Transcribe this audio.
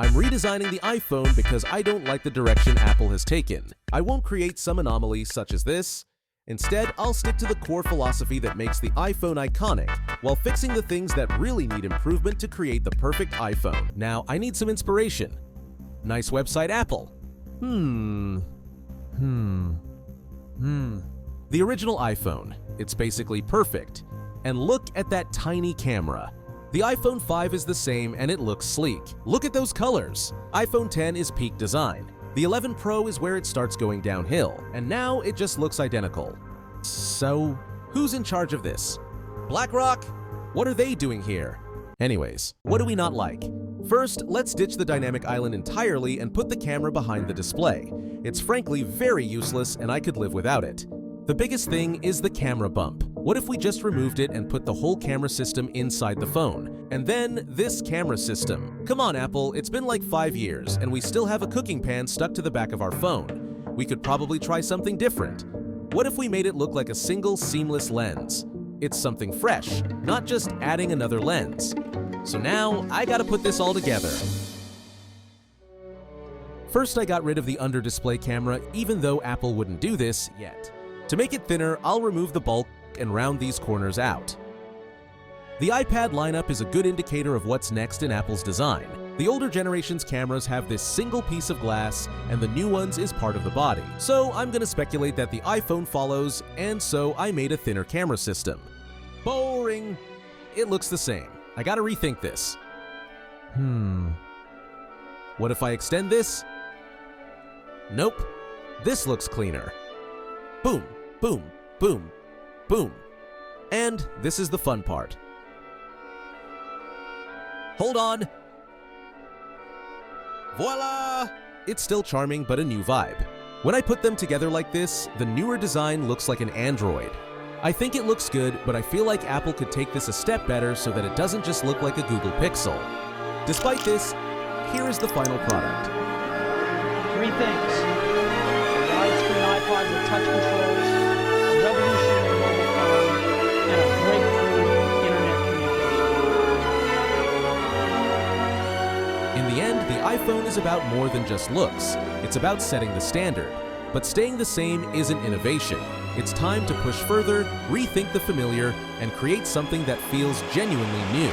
I'm redesigning the iPhone because I don't like the direction Apple has taken. I won't create some anomaly such as this. Instead, I'll stick to the core philosophy that makes the iPhone iconic, while fixing the things that really need improvement to create the perfect iPhone. Now, I need some inspiration. Nice website, Apple. The original iPhone. It's basically perfect. And look at that tiny camera. The iPhone 5 is the same and it looks sleek. Look at those colors. iPhone 10 is peak design. The 11 Pro is where it starts going downhill, and now it just looks identical. So, who's in charge of this? BlackRock? What are they doing here? Anyways, what do we not like? First, let's ditch the dynamic island entirely and put the camera behind the display. It's frankly very useless and I could live without it. The biggest thing is the camera bump. What if we just removed it and put the whole camera system inside the phone? And then this camera system. Come on, Apple, it's been like 5 years and we still have a cooking pan stuck to the back of our phone. We could probably try something different. What if we made it look like a single seamless lens? It's something fresh, not just adding another lens. So now, I gotta put this all together. First, I got rid of the under-display camera, even though Apple wouldn't do this yet. To make it thinner, I'll remove the bulk and round these corners out. The iPad lineup is a good indicator of what's next in Apple's design. The older generation's cameras have this single piece of glass, and the new one's is part of the body. So I'm gonna speculate that the iPhone follows, and so I made a thinner camera system. Boring! It looks the same. I gotta rethink this. What if I extend this? Nope. This looks cleaner. Boom, boom, boom, boom. And this is the fun part. Hold on. Voila! It's still charming, but a new vibe. When I put them together like this, the newer design looks like an Android. I think it looks good, but I feel like Apple could take this a step better so that it doesn't just look like a Google Pixel. Despite this, here is the final product. 3 things. A widescreen iPod with touch controls, a revolutionary mobile phone, and a breakthrough internet communication. In the end, the iPhone is about more than just looks. It's about setting the standard. But staying the same isn't innovation. It's time to push further, rethink the familiar, and create something that feels genuinely new.